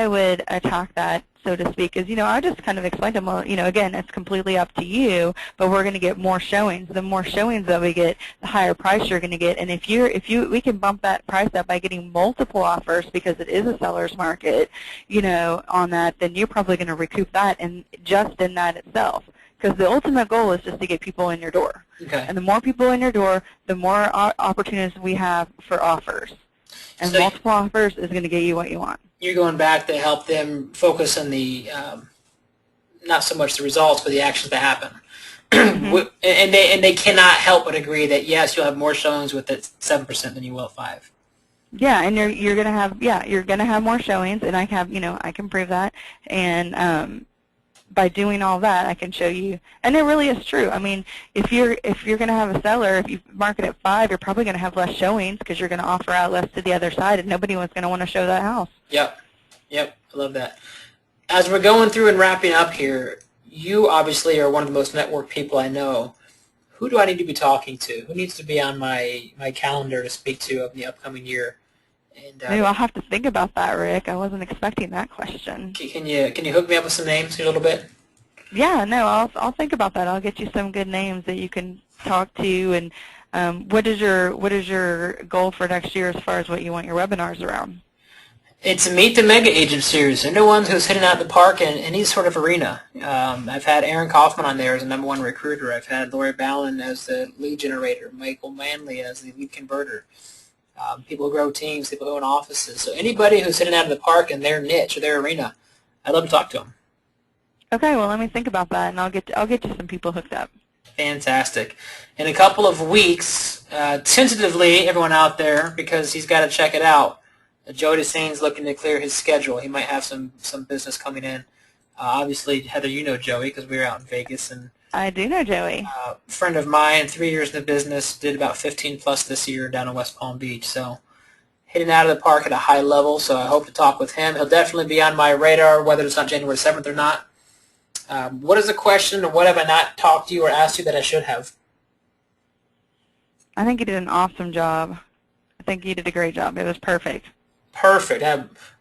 would attack that, so to speak, is I just kind of explained to them, well, again, it's completely up to you, but we're going to get more showings. The more showings that we get, the higher price you're going to get. And if we can bump that price up by getting multiple offers because it is a seller's market, on that, then you're probably going to recoup that, and just in that itself. Because the ultimate goal is just to get people in your door. Okay. And the more people in your door, the more opportunities we have for offers. And so multiple offers is going to get you what you want. You're going back to help them focus on the, not so much the results, but the actions that happen. Mm-hmm. and they cannot help but agree that, yes, you'll have more showings with it 7% than you will at 5. Yeah, and you're going to have more showings, and I can prove that. And by doing all that, I can show you, and it really is true. I mean, if you're going to have a seller, if you market at 5, you're probably going to have less showings because you're going to offer out less to the other side, and nobody was going to want to show that house. Yep, I love that. As we're going through and wrapping up here, you obviously are one of the most networked people I know. Who do I need to be talking to? Who needs to be on my calendar to speak to of the upcoming year? And, maybe I'll have to think about that, Rick. I wasn't expecting that question. Can you hook me up with some names a little bit? Yeah, no, I'll think about that. I'll get you some good names that you can talk to. And what is your goal for next year as far as what you want your webinars around? It's a Meet the Mega Agent series. Anyone who's hitting out the park in any sort of arena. I've had Aaron Kaufman on there as the #1 recruiter. I've had Lori Ballin as the lead generator, Michael Manley as the lead converter. People who grow teams, people who own offices. So anybody who's hitting out of the park in their niche or their arena, I'd love to talk to them. Okay, well, let me think about that, and I'll get you some people hooked up. Fantastic. In a couple of weeks, tentatively, everyone out there, because he's got to check it out, Joey DeSane's looking to clear his schedule. He might have some business coming in. Obviously, Heather, you know Joey because we were out in Vegas, and I do know Joey. A friend of mine, 3 years in the business, did about 15 plus this year down in West Palm Beach. So hitting out of the park at a high level, so I hope to talk with him. He'll definitely be on my radar, whether it's on January 7th or not. What is the question, or what have I not talked to you or asked you that I should have? I think you did an awesome job. I think you did a great job. It was perfect. Perfect.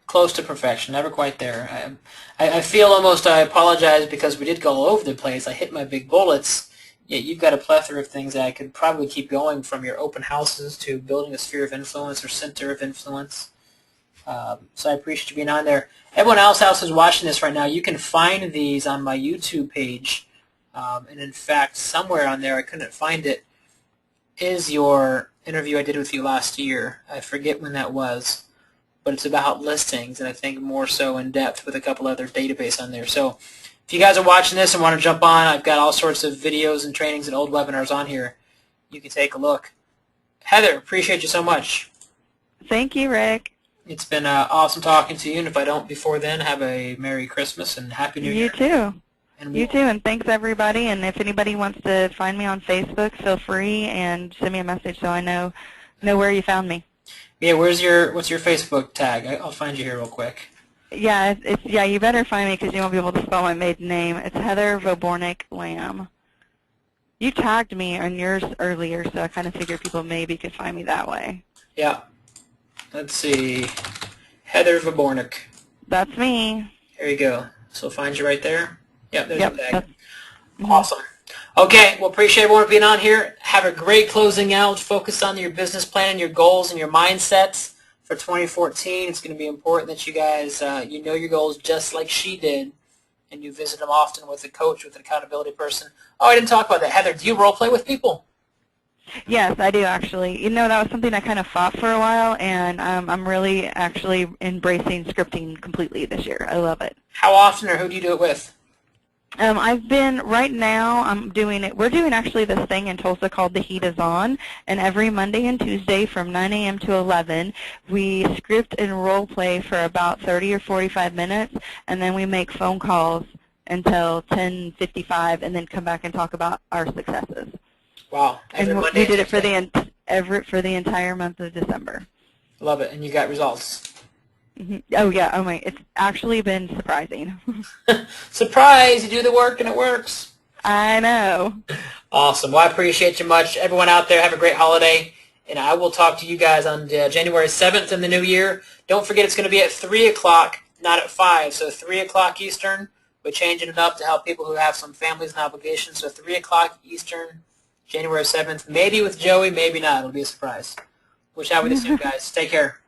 Close to perfection, never quite there. I feel almost I apologize because we did go all over the place. I hit my big bullets, yet you've got a plethora of things that I could probably keep going, from your open houses to building a sphere of influence or center of influence. So I appreciate you being on there. Everyone else who's watching this right now, you can find these on my YouTube page. And in fact, somewhere on there, I couldn't find it, is your interview I did with you last year. I forget when that was. But it's about listings, and I think more so in depth with a couple other database on there. So if you guys are watching this and want to jump on, I've got all sorts of videos and trainings and old webinars on here. You can take a look. Heather, appreciate you so much. Thank you, Rick. It's been awesome talking to you, and if I don't before then, have a Merry Christmas and Happy New Year. You too. You too, and thanks everybody. And if anybody wants to find me on Facebook, feel free and send me a message so I know where you found me. Yeah, what's your Facebook tag? I'll find you here real quick. Yeah, yeah. You better find me because you won't be able to spell my maiden name. It's Heather Vobornik Lamb. You tagged me on yours earlier, so I kind of figured people maybe could find me that way. Yeah. Let's see. Heather Vobornik. That's me. There you go. So find you right there. Yep, there's Yep. the tag. Awesome. Okay, well, appreciate everyone for being on here. Have a great closing out. Focus on your business plan and your goals and your mindsets for 2014. It's going to be important that you guys, you know your goals just like she did, and you visit them often with a coach, with an accountability person. Oh, I didn't talk about that. Heather, do you role play with people? Yes, I do actually. You know, that was something I kind of fought for a while, and I'm really actually embracing scripting completely this year. I love it. How often or who do you do it with? I've been, right now, I'm doing it, we're doing actually this thing in Tulsa called The Heat Is On, and every Monday and Tuesday from 9 a.m. to 11, we script and role play for about 30 or 45 minutes, and then we make phone calls until 10:55, and then come back and talk about our successes. Wow. And we did it for the entire month of December. Love it, and you got results. Oh, yeah. Oh, my. It's actually been surprising. Surprise! You do the work and it works. I know. Awesome. Well, I appreciate you much. Everyone out there, have a great holiday, and I will talk to you guys on January 7th in the new year. Don't forget it's going to be at 3 o'clock, not at 5. So 3 o'clock Eastern. We're changing it up to help people who have some families and obligations. So 3 o'clock Eastern, January 7th. Maybe with Joey, maybe not. It'll be a surprise. Wish I would have seen you guys. Take care.